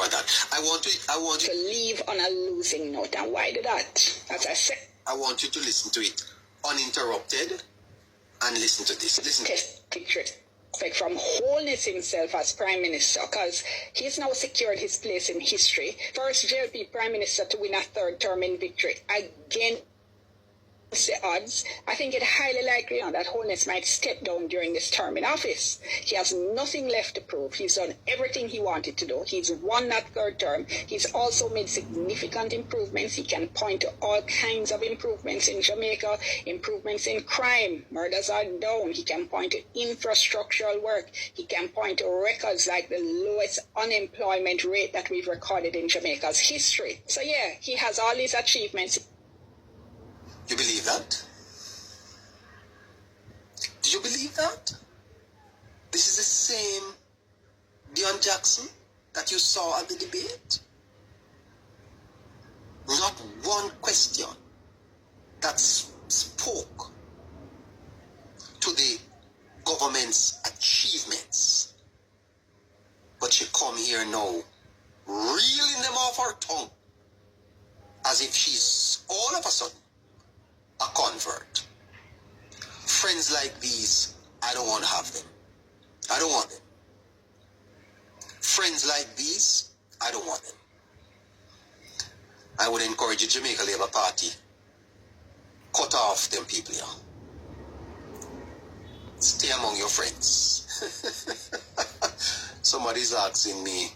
for that. I want to leave on a losing note. And why do that? As I said, I want you to listen to it uninterrupted and listen to this. Listen. Picture from wholeness himself as Prime Minister, because he's now secured his place in history. First JLP Prime Minister to win a third term in victory again. The odds, I think it highly likely that Holness might step down during this term in office. He has nothing left to prove. He's done everything he wanted to do. He's won that third term. He's also made significant improvements. He can point to all kinds of improvements in Jamaica, improvements in crime. Murders are down. He can point to infrastructural work. He can point to records like the lowest unemployment rate that we've recorded in Jamaica's history. So yeah, he has all these achievements. You believe that? Do you believe that? This is the same Dion Jackson that you saw at the debate? Not one question that spoke to the government's achievements. But she come here now, reeling them off her tongue, as if she's all of a sudden a convert. Friends like these, I don't want to have them. I don't want them. Friends like these, I don't want them. I would encourage the Jamaica Labour Party, cut off them people here. Stay among your friends. Somebody's asking me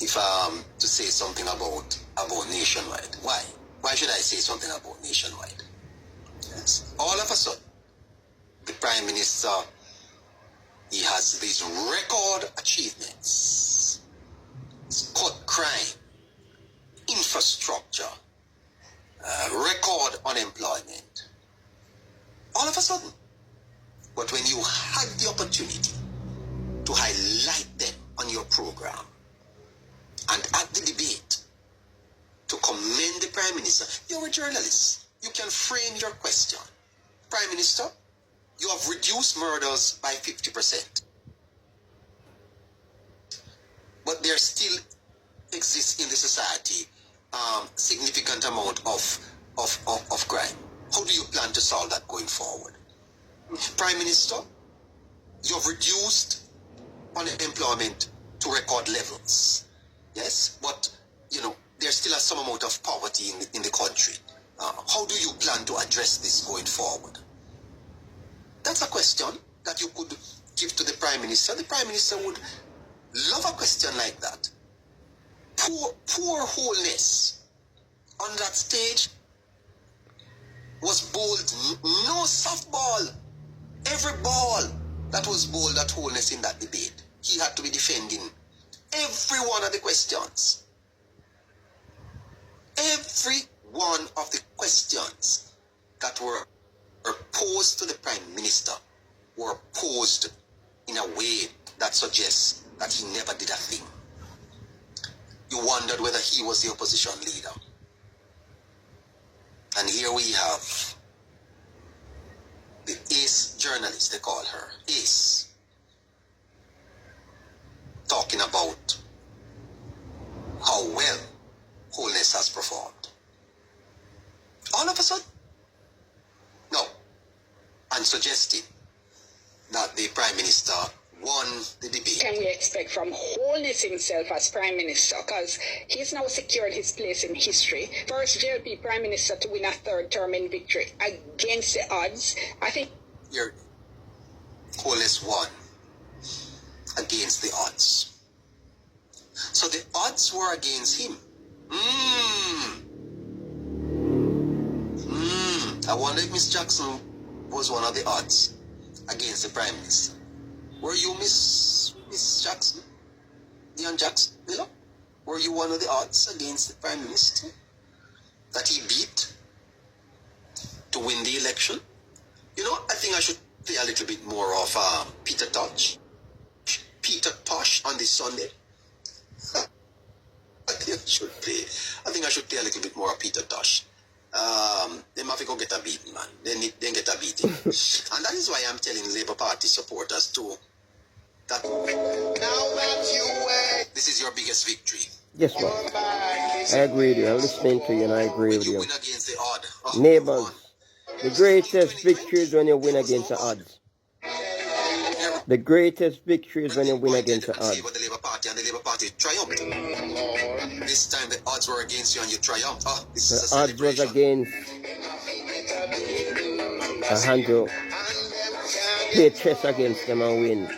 if to say something about Nationwide. Why? Why should I say something about Nationwide? Yes. All of a sudden, the Prime Minister, he has these record achievements. It's cut crime, infrastructure, record unemployment. All of a sudden. But when you had the opportunity to highlight them on your program, and at the debate, to commend the Prime Minister, you're a journalist. You can frame your question. Prime Minister, you have reduced murders by 50%. But there still exists in the society significant amount of crime. How do you plan to solve that going forward? Prime Minister, you have reduced unemployment to record levels. Yes, but there's still some amount of poverty in the country. How do you plan to address this going forward? That's a question that you could give to the Prime Minister. The Prime Minister would love a question like that. Poor Holness on that stage was bowled no softball. Every ball that was bowled at Holness in that debate, he had to be defending every one of the questions. Every one of the questions that were posed to the Prime Minister were posed in a way that suggests that he never did a thing. You wondered whether he was the opposition leader. And here we have the ace journalist, they call her, ace, talking about how well Holness has performed. All of a sudden, no, and suggesting that the Prime Minister won the debate. Can we expect from Holness himself as Prime Minister? Because he's now secured his place in history. First JLP Prime Minister to win a third term in victory against the odds. I think Holness won against the odds. So the odds were against him. I wonder if Miss Jackson was one of the odds against the Prime Minister. Were you Miss Jackson? Dion Jackson, were you one of the odds against the Prime Minister that he beat to win the election? I think I should play a little bit more of Peter Tosh on this Sunday. I think I should play a little bit more of Peter Tosh. Them have to go get a beating, man. They get a beating. And that is why I'm telling Labour Party supporters to That this is your biggest victory. Yes, man. I agree with you. I'm listening to you and I agree When with you you. win against the odd. Neighbors, the greatest victory is when you win against the odds. The greatest victory is when you win against the odds. The Labour Party and the Labour Party triumphed. This time the odds were against you and you triumphed. This is The a odds was celebration. against. I had to play chess against them and win.